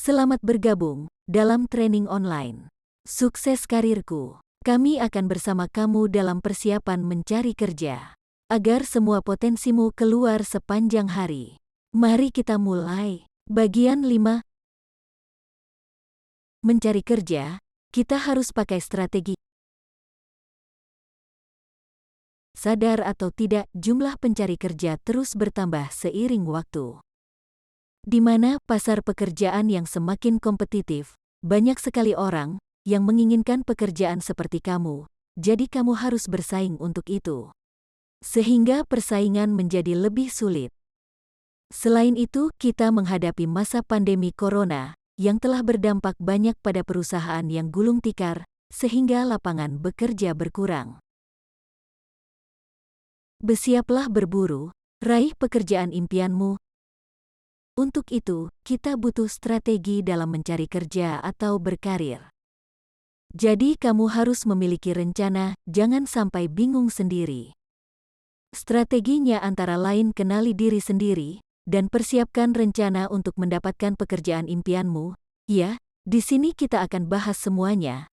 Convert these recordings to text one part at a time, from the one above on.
Selamat bergabung dalam training online. Sukses karirku. Kami akan bersama kamu dalam persiapan mencari kerja, agar semua potensimu keluar sepanjang hari. Mari kita mulai. Bagian 5. Mencari kerja, kita harus pakai strategi. Sadar atau tidak, jumlah pencari kerja terus bertambah seiring waktu. Di mana pasar pekerjaan yang semakin kompetitif, banyak sekali orang yang menginginkan pekerjaan seperti kamu, jadi kamu harus bersaing untuk itu. Sehingga persaingan menjadi lebih sulit. Selain itu, kita menghadapi masa pandemi corona yang telah berdampak banyak pada perusahaan yang gulung tikar, sehingga lapangan bekerja berkurang. Bersiaplah berburu, raih pekerjaan impianmu. Untuk itu, kita butuh strategi dalam mencari kerja atau berkarir. Jadi kamu harus memiliki rencana, jangan sampai bingung sendiri. Strateginya antara lain kenali diri sendiri, dan persiapkan rencana untuk mendapatkan pekerjaan impianmu. Ya, di sini kita akan bahas semuanya.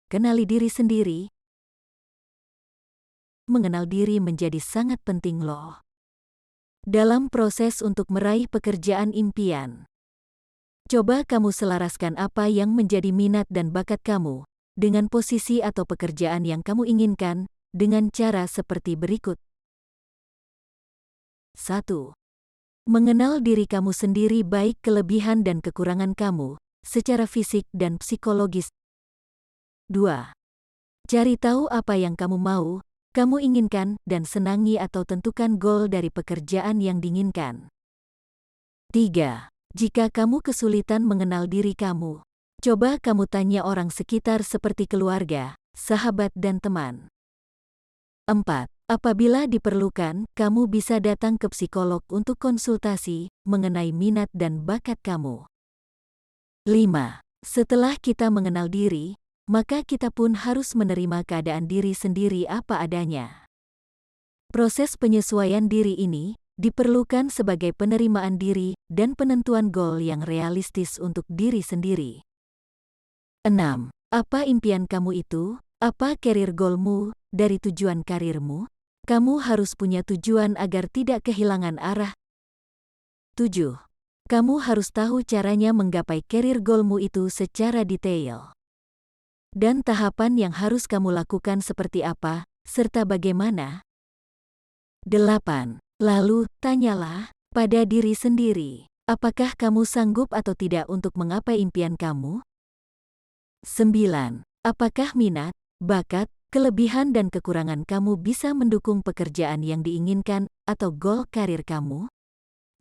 Kenali diri sendiri. Mengenal diri menjadi sangat penting loh. Dalam proses untuk meraih pekerjaan impian. Coba kamu selaraskan apa yang menjadi minat dan bakat kamu, dengan posisi atau pekerjaan yang kamu inginkan, dengan cara seperti berikut. 1. Mengenal diri kamu sendiri baik kelebihan dan kekurangan kamu, secara fisik dan psikologis. 2. Cari tahu apa yang kamu mau, kamu inginkan, dan senangi atau tentukan goal dari pekerjaan yang diinginkan. 3. Jika kamu kesulitan mengenal diri kamu, coba kamu tanya orang sekitar seperti keluarga, sahabat dan teman. 4. Apabila diperlukan, kamu bisa datang ke psikolog untuk konsultasi mengenai minat dan bakat kamu. 5. Setelah kita mengenal diri, maka kita pun harus menerima keadaan diri sendiri apa adanya. Proses penyesuaian diri ini diperlukan sebagai penerimaan diri dan penentuan goal yang realistis untuk diri sendiri. 6. Apa impian kamu itu? Apa career goalmu? Dari tujuan karirmu, kamu harus punya tujuan agar tidak kehilangan arah. 7. Kamu harus tahu caranya menggapai career goalmu itu secara detail. Dan tahapan yang harus kamu lakukan seperti apa, serta bagaimana. 8. Lalu, tanyalah pada diri sendiri, apakah kamu sanggup atau tidak untuk menggapai impian kamu? 9. Apakah minat, bakat, kelebihan dan kekurangan kamu bisa mendukung pekerjaan yang diinginkan atau goal karir kamu?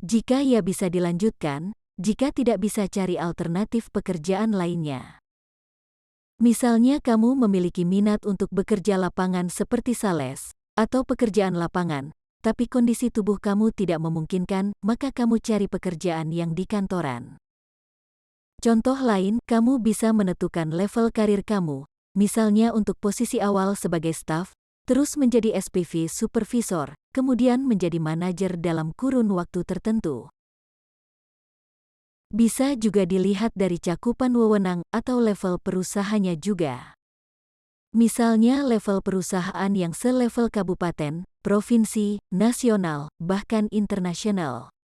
Jika ya bisa dilanjutkan, jika tidak bisa cari alternatif pekerjaan lainnya. Misalnya kamu memiliki minat untuk bekerja lapangan seperti sales, atau pekerjaan lapangan, tapi kondisi tubuh kamu tidak memungkinkan, maka kamu cari pekerjaan yang di kantoran. Contoh lain, kamu bisa menentukan level karir kamu, misalnya untuk posisi awal sebagai staf, terus menjadi SPV supervisor, kemudian menjadi manajer dalam kurun waktu tertentu. Bisa juga dilihat dari cakupan wewenang atau level perusahaannya juga. Misalnya level perusahaan yang selevel kabupaten, provinsi, nasional, bahkan internasional.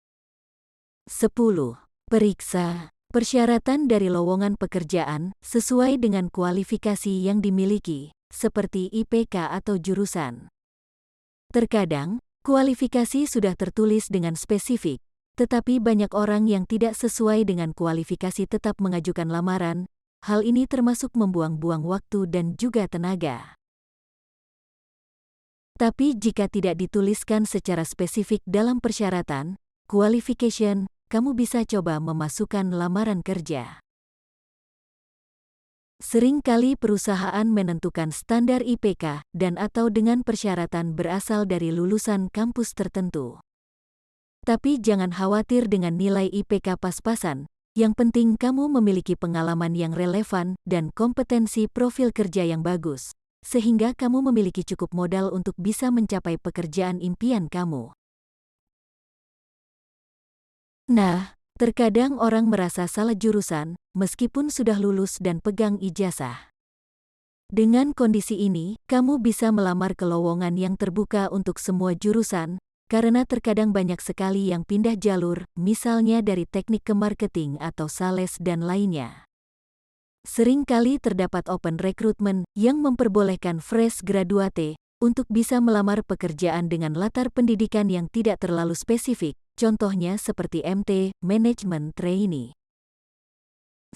10. Periksa persyaratan dari lowongan pekerjaan sesuai dengan kualifikasi yang dimiliki, seperti IPK atau jurusan. Terkadang, kualifikasi sudah tertulis dengan spesifik, tetapi banyak orang yang tidak sesuai dengan kualifikasi tetap mengajukan lamaran. Hal ini termasuk membuang-buang waktu dan juga tenaga. Tapi jika tidak dituliskan secara spesifik dalam persyaratan, qualification, kamu bisa coba memasukkan lamaran kerja. Seringkali perusahaan menentukan standar IPK dan atau dengan persyaratan berasal dari lulusan kampus tertentu. Tapi jangan khawatir dengan nilai IPK pas-pasan, yang penting kamu memiliki pengalaman yang relevan dan kompetensi profil kerja yang bagus, sehingga kamu memiliki cukup modal untuk bisa mencapai pekerjaan impian kamu. Nah, terkadang orang merasa salah jurusan, meskipun sudah lulus dan pegang ijazah. Dengan kondisi ini, kamu bisa melamar ke lowongan yang terbuka untuk semua jurusan, karena terkadang banyak sekali yang pindah jalur, misalnya dari teknik ke marketing atau sales dan lainnya. Seringkali terdapat open recruitment yang memperbolehkan fresh graduate untuk bisa melamar pekerjaan dengan latar pendidikan yang tidak terlalu spesifik, contohnya seperti MT, Management Trainee.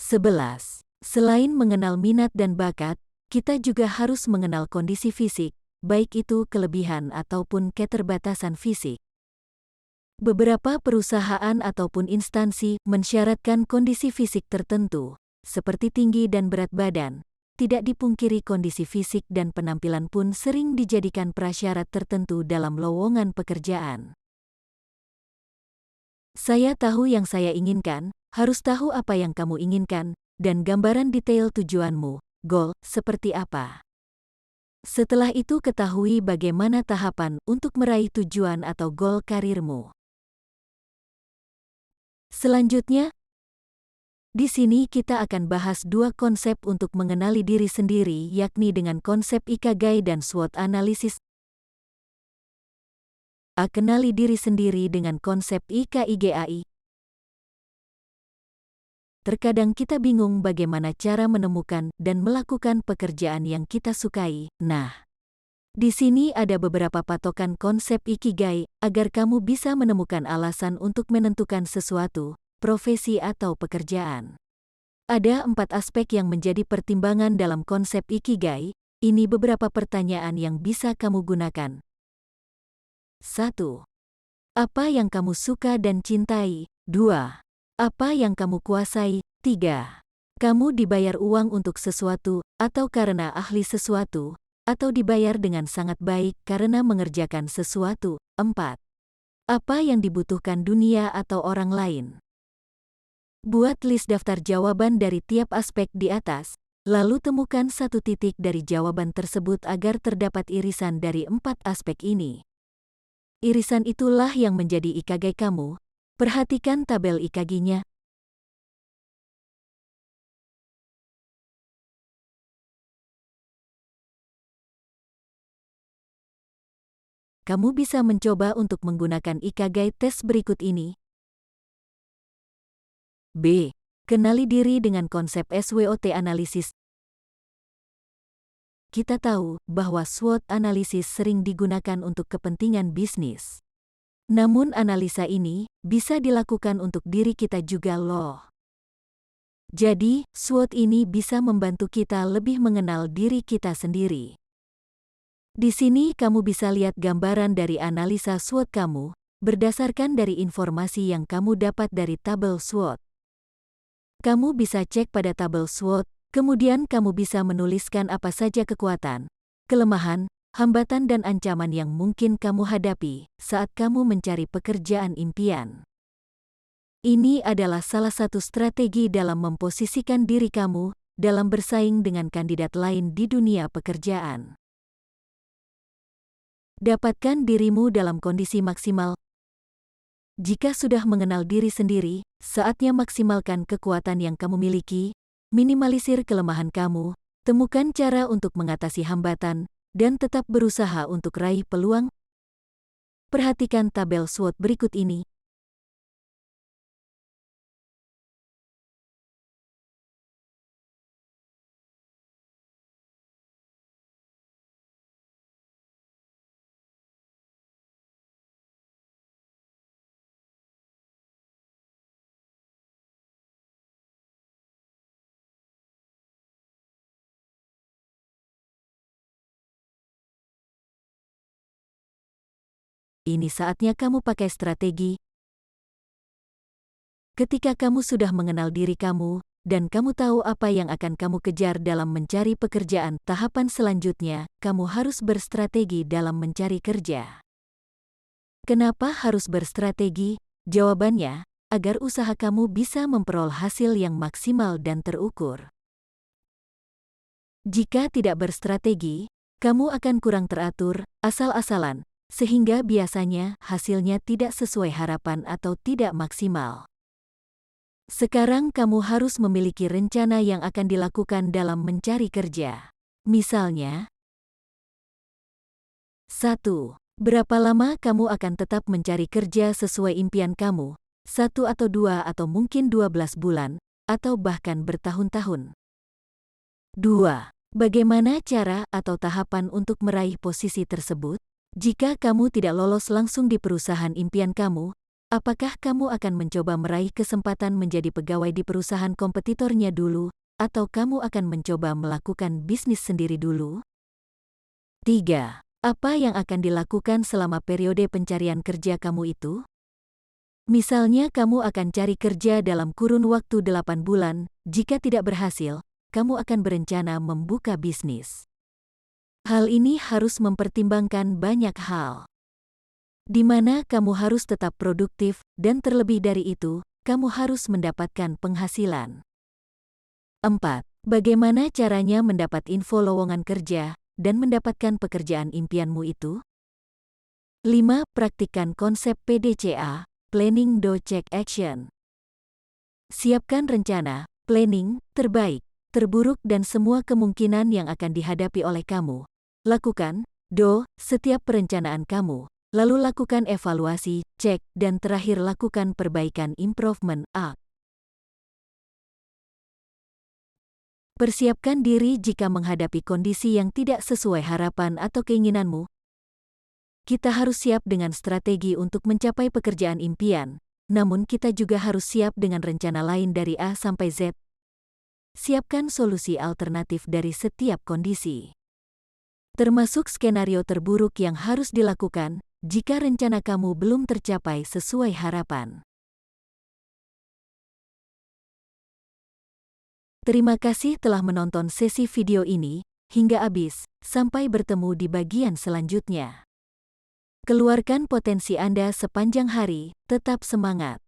11. Selain mengenal minat dan bakat, kita juga harus mengenal kondisi fisik, baik itu kelebihan ataupun keterbatasan fisik. Beberapa perusahaan ataupun instansi mensyaratkan kondisi fisik tertentu, seperti tinggi dan berat badan. Tidak dipungkiri kondisi fisik dan penampilan pun sering dijadikan prasyarat tertentu dalam lowongan pekerjaan. Saya tahu yang saya inginkan, harus tahu apa yang kamu inginkan, dan gambaran detail tujuanmu, goal, seperti apa. Setelah itu ketahui bagaimana tahapan untuk meraih tujuan atau goal karirmu. Selanjutnya, di sini kita akan bahas dua konsep untuk mengenali diri sendiri, yakni dengan konsep Ikigai dan SWOT analisis. Kenali diri sendiri dengan konsep Ikigai. Terkadang kita bingung bagaimana cara menemukan dan melakukan pekerjaan yang kita sukai. Nah, di sini ada beberapa patokan konsep Ikigai agar kamu bisa menemukan alasan untuk menentukan sesuatu, profesi atau pekerjaan. Ada 4 aspek yang menjadi pertimbangan dalam konsep Ikigai. Ini beberapa pertanyaan yang bisa kamu gunakan. 1. Apa yang kamu suka dan cintai? 2. Apa yang kamu kuasai? 3. Kamu dibayar uang untuk sesuatu, atau karena ahli sesuatu, atau dibayar dengan sangat baik karena mengerjakan sesuatu. 4. Apa yang dibutuhkan dunia atau orang lain? Buat list daftar jawaban dari tiap aspek di atas, lalu temukan satu titik dari jawaban tersebut agar terdapat irisan dari 4 aspek ini. Irisan itulah yang menjadi Ikigai kamu. Perhatikan tabel Ikigainya. Kamu bisa mencoba untuk menggunakan Ikigai tes berikut ini. B. Kenali diri dengan konsep SWOT analisis. Kita tahu bahwa SWOT analisis sering digunakan untuk kepentingan bisnis. Namun analisa ini bisa dilakukan untuk diri kita juga loh. Jadi, SWOT ini bisa membantu kita lebih mengenal diri kita sendiri. Di sini kamu bisa lihat gambaran dari analisa SWOT kamu, berdasarkan dari informasi yang kamu dapat dari tabel SWOT. Kamu bisa cek pada tabel SWOT, kemudian kamu bisa menuliskan apa saja kekuatan, kelemahan, hambatan dan ancaman yang mungkin kamu hadapi saat kamu mencari pekerjaan impian. Ini adalah salah satu strategi dalam memposisikan diri kamu dalam bersaing dengan kandidat lain di dunia pekerjaan. Dapatkan dirimu dalam kondisi maksimal. Jika sudah mengenal diri sendiri, saatnya maksimalkan kekuatan yang kamu miliki, minimalisir kelemahan kamu, temukan cara untuk mengatasi hambatan, dan tetap berusaha untuk raih peluang. Perhatikan tabel SWOT berikut ini. Ini saatnya kamu pakai strategi. Ketika kamu sudah mengenal diri kamu, dan kamu tahu apa yang akan kamu kejar dalam mencari pekerjaan, tahapan selanjutnya, kamu harus berstrategi dalam mencari kerja. Kenapa harus berstrategi? Jawabannya, agar usaha kamu bisa memperoleh hasil yang maksimal dan terukur. Jika tidak berstrategi, kamu akan kurang teratur, asal-asalan, sehingga biasanya hasilnya tidak sesuai harapan atau tidak maksimal. Sekarang kamu harus memiliki rencana yang akan dilakukan dalam mencari kerja. Misalnya, 1. Berapa lama kamu akan tetap mencari kerja sesuai impian kamu? 1 atau 2 atau mungkin 12 bulan, atau bahkan bertahun-tahun. 2. Bagaimana cara atau tahapan untuk meraih posisi tersebut? Jika kamu tidak lolos langsung di perusahaan impian kamu, apakah kamu akan mencoba meraih kesempatan menjadi pegawai di perusahaan kompetitornya dulu, atau kamu akan mencoba melakukan bisnis sendiri dulu? 3. Apa yang akan dilakukan selama periode pencarian kerja kamu itu? Misalnya kamu akan cari kerja dalam kurun waktu 8 bulan, jika tidak berhasil, kamu akan berencana membuka bisnis. Hal ini harus mempertimbangkan banyak hal, di mana kamu harus tetap produktif, dan terlebih dari itu, kamu harus mendapatkan penghasilan. 4. Bagaimana caranya mendapat info lowongan kerja, dan mendapatkan pekerjaan impianmu itu? 5. Praktikkan konsep PDCA, Planning Do Check Action. Siapkan rencana, planning, terbaik, terburuk dan semua kemungkinan yang akan dihadapi oleh kamu. Lakukan, setiap perencanaan kamu. Lalu lakukan evaluasi, cek, dan terakhir lakukan perbaikan improvement, act. Persiapkan diri jika menghadapi kondisi yang tidak sesuai harapan atau keinginanmu. Kita harus siap dengan strategi untuk mencapai pekerjaan impian, namun kita juga harus siap dengan rencana lain dari A sampai Z. Siapkan solusi alternatif dari setiap kondisi, termasuk skenario terburuk yang harus dilakukan jika rencana kamu belum tercapai sesuai harapan. Terima kasih telah menonton sesi video ini hingga habis. Sampai bertemu di bagian selanjutnya. Keluarkan potensi Anda sepanjang hari, tetap semangat.